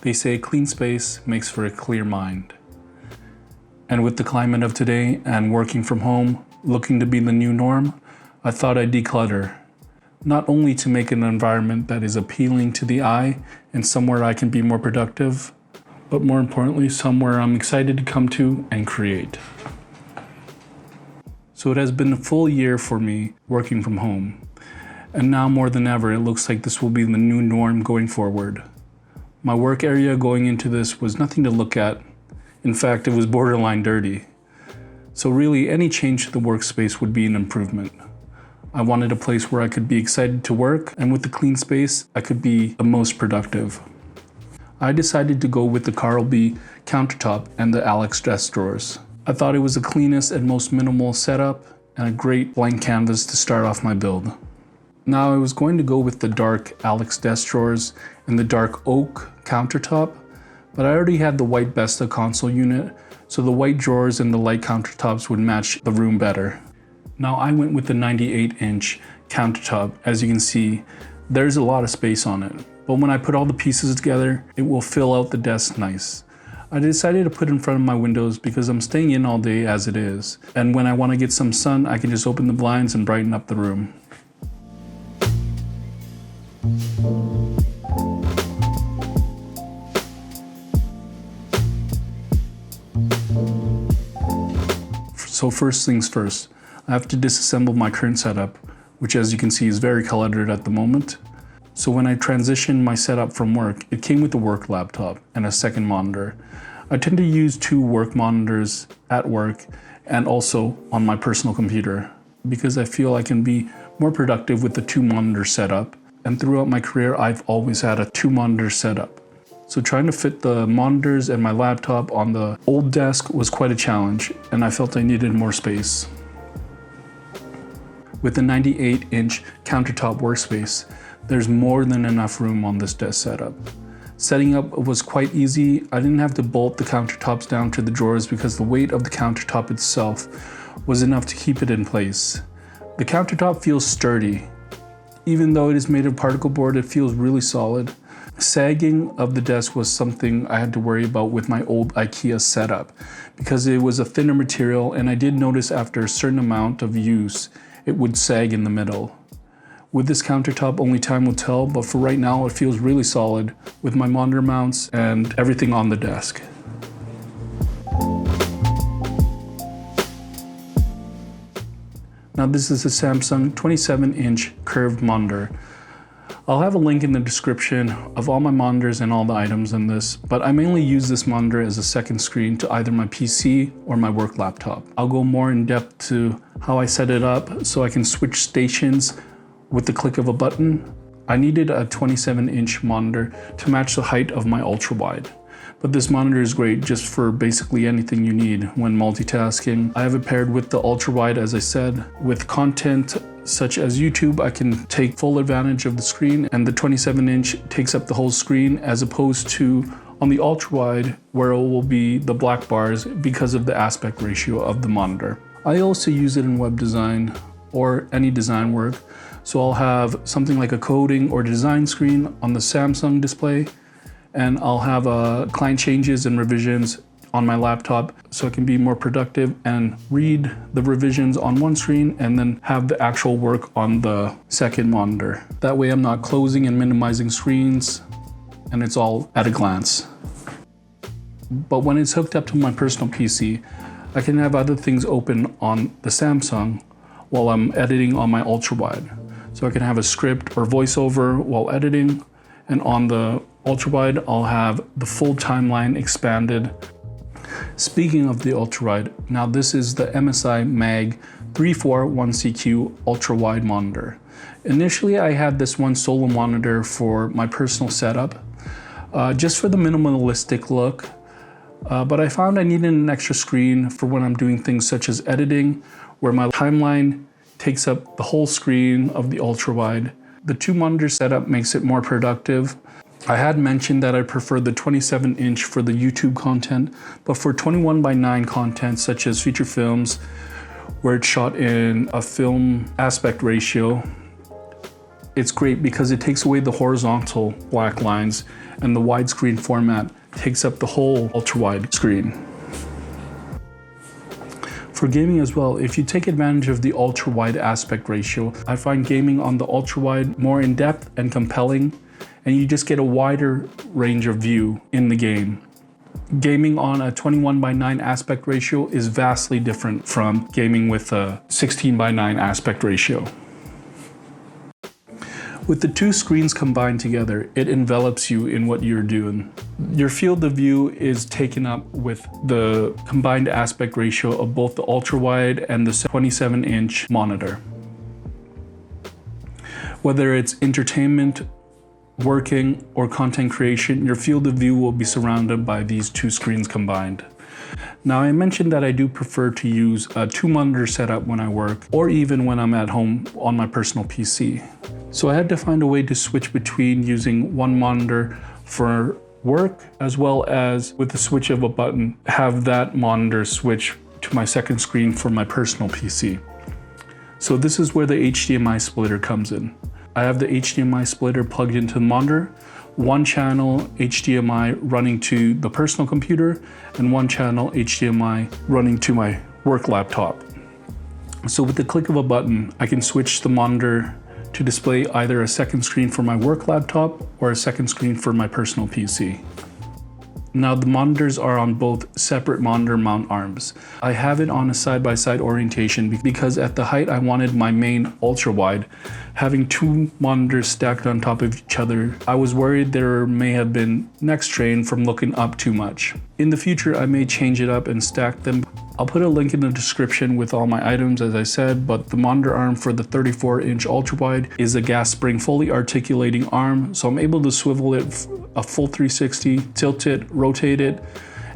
They say clean space makes for a clear mind. And with the climate of today and working from home, looking to be the new norm, I thought I'd declutter. Not only to make an environment that is appealing to the eye and somewhere I can be more productive, but more importantly, somewhere I'm excited to come to and create. So it has been a full year for me working from home. And now more than ever, it looks like this will be the new norm going forward. My work area going into this was nothing to look at. In fact, it was borderline dirty. So really, any change to the workspace would be an improvement. I wanted a place where I could be excited to work, and with the clean space, I could be the most productive. I decided to go with the Carl B countertop and the Alex desk drawers. I thought it was the cleanest and most minimal setup, and a great blank canvas to start off my build. Now I was going to go with the dark Alex desk drawers and the dark oak countertop, but I already had the white Besta console unit, so the white drawers and the light countertops would match the room better. Now I went with the 98-inch countertop. As you can see, there's a lot of space on it, but when I put all the pieces together, it will fill out the desk nice. I decided to put it in front of my windows because I'm staying in all day as it is, and when I want to get some sun, I can just open the blinds and brighten up the room. So first things first, I have to disassemble my current setup, which as you can see is very cluttered at the moment. So when I transitioned my setup from work, it came with a work laptop and a second monitor. I tend to use 2 work monitors at work and also on my personal computer because I feel I can be more productive with the 2 monitor setup. And throughout my career, I've always had a 2 monitor setup. So trying to fit the monitors and my laptop on the old desk was quite a challenge, and I felt I needed more space. With the 98-inch countertop workspace, there's more than enough room on this desk setup. Setting up was quite easy. I didn't have to bolt the countertops down to the drawers because the weight of the countertop itself was enough to keep it in place. The countertop feels sturdy. Even though it is made of particle board, it feels really solid. Sagging of the desk was something I had to worry about with my old IKEA setup because it was a thinner material, and I did notice after a certain amount of use, it would sag in the middle. With this countertop, only time will tell, but for right now, it feels really solid with my monitor mounts and everything on the desk. Now this is a Samsung 27-inch curved monitor. I'll have a link in the description of all my monitors and all the items in this, but I mainly use this monitor as a second screen to either my PC or my work laptop. I'll go more in depth to how I set it up so I can switch stations with the click of a button. I needed a 27-inch monitor to match the height of my ultrawide. But this monitor is great just for basically anything you need when multitasking. I have it paired with the ultrawide, as I said. With content such as YouTube, I can take full advantage of the screen, and the 27-inch takes up the whole screen as opposed to on the ultrawide where it will be the black bars because of the aspect ratio of the monitor. I also use it in web design or any design work. So I'll have something like a coding or design screen on the Samsung display, and I'll have client changes and revisions on my laptop so I can be more productive and read the revisions on one screen and then have the actual work on the second monitor. That way I'm not closing and minimizing screens and it's all at a glance. But when it's hooked up to my personal PC, I can have other things open on the Samsung while I'm editing on my ultrawide. So I can have a script or voiceover while editing, and on the ultrawide, I'll have the full timeline expanded. Speaking of the ultrawide, now this is the MSI Mag 341CQ ultrawide monitor. Initially, I had this one solo monitor for my personal setup, just for the minimalistic look, but I found I needed an extra screen for when I'm doing things such as editing, where my timeline takes up the whole screen of the ultrawide. The 2 monitor setup makes it more productive. I had mentioned that I prefer the 27-inch for the YouTube content, but for 21:9 content such as feature films, where it's shot in a film aspect ratio, it's great because it takes away the horizontal black lines, and the widescreen format takes up the whole ultra-wide screen. For gaming as well, if you take advantage of the ultra-wide aspect ratio, I find gaming on the ultra-wide more in-depth and compelling, and you just get a wider range of view in the game. Gaming on a 21:9 aspect ratio is vastly different from gaming with a 16:9 aspect ratio. With the two screens combined together, it envelops you in what you're doing. Your field of view is taken up with the combined aspect ratio of both the ultra-wide and the 27-inch monitor. Whether it's entertainment, working, or content creation, your field of view will be surrounded by these two screens combined. Now, I mentioned that I do prefer to use a two-monitor setup when I work, or even when I'm at home on my personal PC. So I had to find a way to switch between using one monitor for work, as well as with the switch of a button, have that monitor switch to my second screen for my personal PC. So this is where the HDMI splitter comes in. I have the HDMI splitter plugged into the monitor, one channel HDMI running to the personal computer, and one channel HDMI running to my work laptop. So with the click of a button, I can switch the monitor to display either a second screen for my work laptop or a second screen for my personal PC. Now, the monitors are on both separate monitor mount arms. I have it on a side-by-side orientation because at the height I wanted my main ultra-wide. Having two monitors stacked on top of each other, I was worried there may have been neck strain from looking up too much. In the future, I may change it up and stack them. I'll put a link in the description with all my items, as I said, but the monitor arm for the 34-inch ultra-wide is a gas spring fully articulating arm, so I'm able to swivel it a full 360, tilt it, rotate it,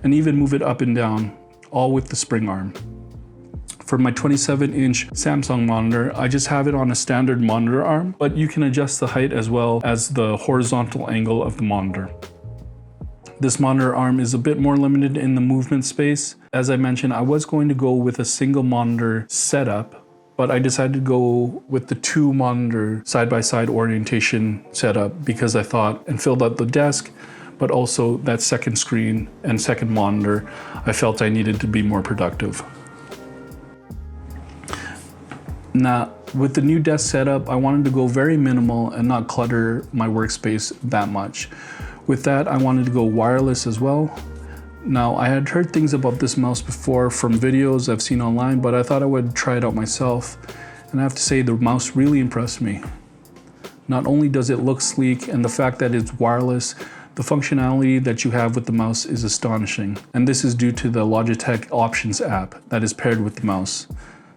and even move it up and down, all with the spring arm. For my 27-inch Samsung monitor, I just have it on a standard monitor arm, but you can adjust the height as well as the horizontal angle of the monitor. This monitor arm is a bit more limited in the movement space. As I mentioned, I was going to go with a single monitor setup, but I decided to go with the two monitor side-by-side orientation setup because I thought and filled out the desk, but also that second screen and second monitor, I felt I needed to be more productive. Now, with the new desk setup, I wanted to go very minimal and not clutter my workspace that much. With that, I wanted to go wireless as well. Now, I had heard things about this mouse before from videos I've seen online, but I thought I would try it out myself. And I have to say, the mouse really impressed me. Not only does it look sleek, and the fact that it's wireless, the functionality that you have with the mouse is astonishing. And this is due to the Logitech Options app that is paired with the mouse.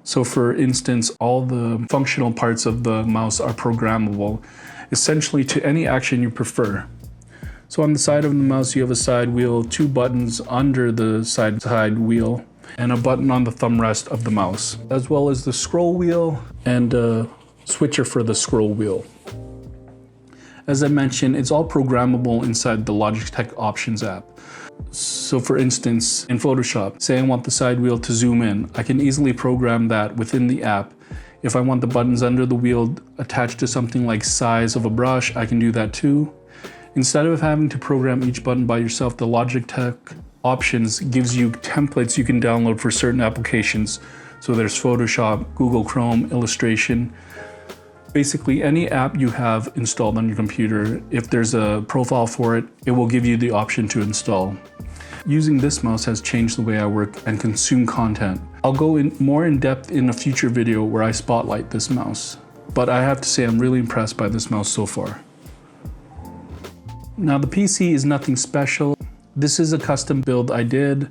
So for instance, all the functional parts of the mouse are programmable, essentially to any action you prefer. So on the side of the mouse, you have a side wheel, two buttons under the side wheel, and a button on the thumb rest of the mouse, as well as the scroll wheel and a switcher for the scroll wheel. As I mentioned, it's all programmable inside the Logitech Options app. So for instance, in Photoshop, say I want the side wheel to zoom in, I can easily program that within the app. If I want the buttons under the wheel attached to something like size of a brush, I can do that too. Instead of having to program each button by yourself, the Logitech Options gives you templates you can download for certain applications. So there's Photoshop, Google Chrome, Illustration. Basically, any app you have installed on your computer, if there's a profile for it, it will give you the option to install. Using this mouse has changed the way I work and consume content. I'll go more in depth in a future video where I spotlight this mouse. But I have to say I'm really impressed by this mouse so far. Now the PC is nothing special. This is a custom build I did.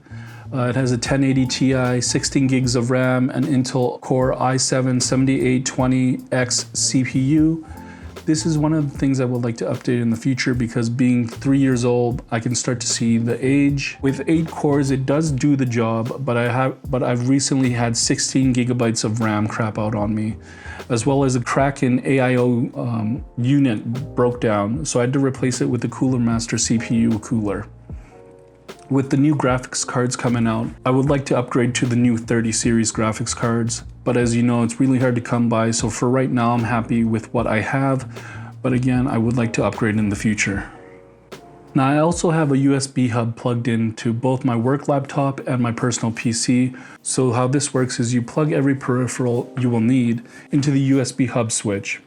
It has a 1080 Ti, 16 gigs of RAM, an Intel Core i7-7820X CPU. This is one of the things I would like to update in the future because being 3 years old, I can start to see the age. With 8 cores, it does do the job, but I've recently had 16 gigabytes of RAM crap out on me, as well as a Kraken AIO unit broke down, so I had to replace it with the Cooler Master CPU cooler. With the new graphics cards coming out, I would like to upgrade to the new 30 series graphics cards, but as you know, it's really hard to come by, so for right now I'm happy with what I have, but again, I would like to upgrade in the future. Now I also have a USB hub plugged into both my work laptop and my personal PC. So how this works is you plug every peripheral you will need into the USB hub switch.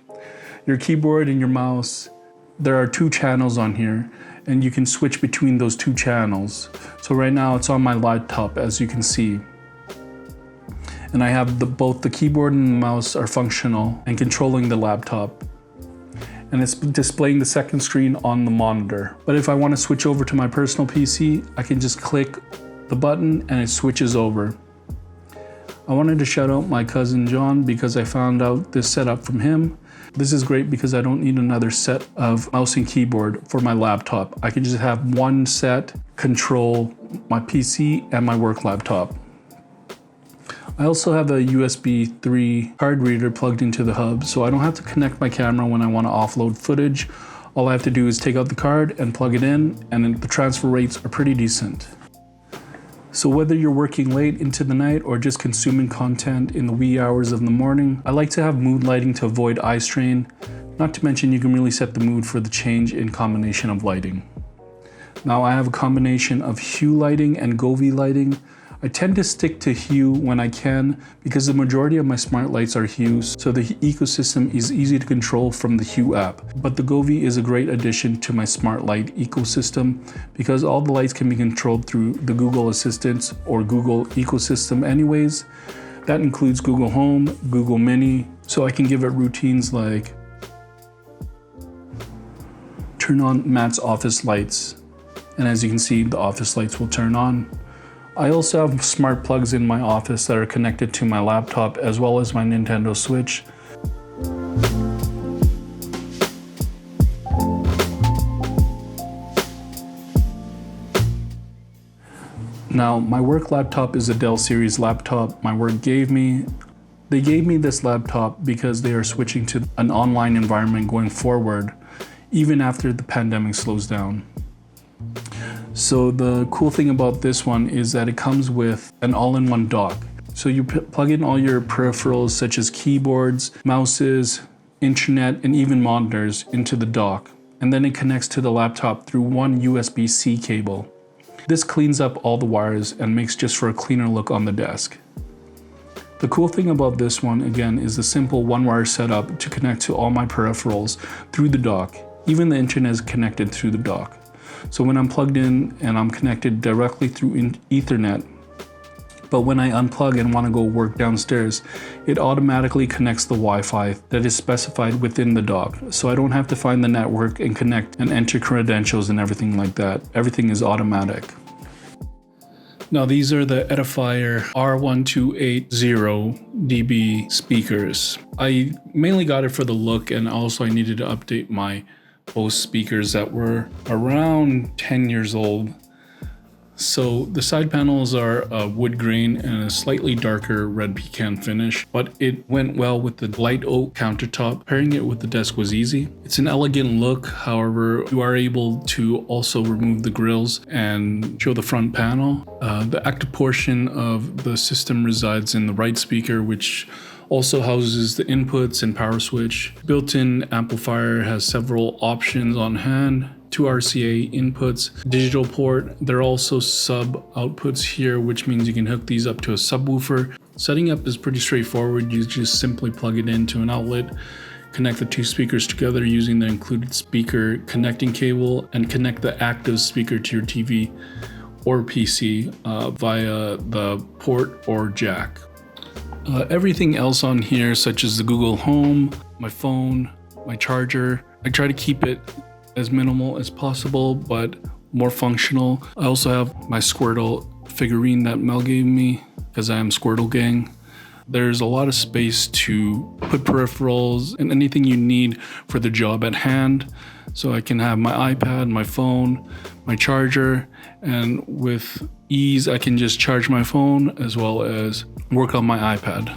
Your keyboard and your mouse, there are 2 channels on here, and you can switch between those 2 channels. So right now it's on my laptop, as you can see. And I have both the keyboard and the mouse are functional and controlling the laptop. And it's displaying the second screen on the monitor. But if I want to switch over to my personal PC, I can just click the button and it switches over. I wanted to shout out my cousin John because I found out this setup from him. This is great because I don't need another set of mouse and keyboard for my laptop. I can just have one set control my PC and my work laptop. I also have a USB 3 card reader plugged into the hub, so I don't have to connect my camera when I want to offload footage. All I have to do is take out the card and plug it in, and the transfer rates are pretty decent. So whether you're working late into the night or just consuming content in the wee hours of the morning, I like to have mood lighting to avoid eye strain. Not to mention you can really set the mood for the change in combination of lighting. Now I have a combination of hue lighting and Govee lighting. I tend to stick to hue when I can because the majority of my smart lights are hues, so the ecosystem is easy to control from the Hue app. But the Govee is a great addition to my smart light ecosystem because all the lights can be controlled through the Google Assistant or Google ecosystem anyways. That includes Google Home, Google Mini, so I can give it routines like turn on Matt's office lights. And as you can see, the office lights will turn on. I also have smart plugs in my office that are connected to my laptop as well as my Nintendo Switch. Now, my work laptop is a Dell series laptop my work gave me. They gave me this laptop because they are switching to an online environment going forward, even after the pandemic slows down. So the cool thing about this one is that it comes with an all-in-one dock. So you plug in all your peripherals such as keyboards, mouses, internet, and even monitors into the dock. And then it connects to the laptop through one USB-C cable. This cleans up all the wires and makes just for a cleaner look on the desk. The cool thing about this one, again, is the simple one-wire setup to connect to all my peripherals through the dock. Even the internet is connected through the dock. So when I'm plugged in and I'm connected directly through Ethernet, but when I unplug and want to go work downstairs, it automatically connects the Wi-Fi that is specified within the dock. So I don't have to find the network and connect and enter credentials and everything like that. Everything is automatic. Now these are the Edifier R1280 speakers. I mainly got it for the look, and also I needed to update my Bose speakers that were around 10 years old. So the side panels are wood grain and a slightly darker red pecan finish, but it went well with the light oak countertop. Pairing it with the desk was easy. It's an elegant look, however, you are able to also remove the grills and show the front panel. The active portion of the system resides in the right speaker, which also houses the inputs and power switch. Built-in amplifier has several options on hand. 2 RCA inputs, digital port. There are also sub outputs here, which means you can hook these up to a subwoofer. Setting up is pretty straightforward. You just simply plug it into an outlet, connect the 2 speakers together using the included speaker connecting cable, and connect the active speaker to your TV or PC via the port or jack. Everything else on here, such as the Google Home, my phone, my charger, I try to keep it as minimal as possible, but more functional. I also have my Squirtle figurine that Mel gave me because I am Squirtle gang. There's a lot of space to put peripherals and anything you need for the job at hand. So I can have my iPad, my phone, my charger, and with ease I can just charge my phone as well as work on my iPad.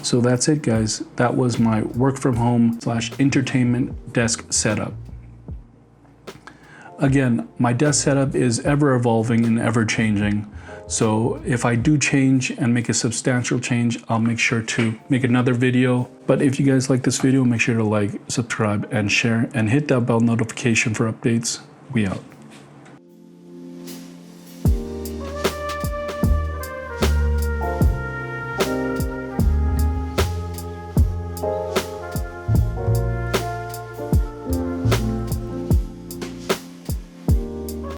So that's it, guys. That was my work from home / entertainment desk setup. Again, my desk setup is ever evolving and ever changing. So if I do change and make a substantial change, I'll make sure to make another video. But if you guys like this video, make sure to like, subscribe, and share, and hit that bell notification for updates. We out.